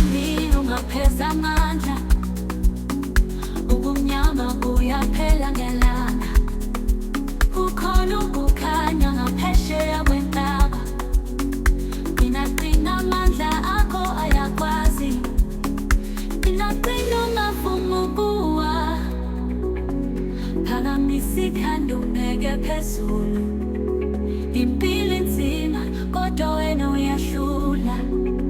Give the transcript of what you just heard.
emini ungapheza amandla, ubumnyama buyaphela ngelanga. Kukhona ukukhanya ngaphesheya kwentaba. Mina qina, amandla akho ayakwazi. Mina qina, ungavumi ukuwa. Phakamisa ikhanda ubheke phezulu. Impilo inzima kodwa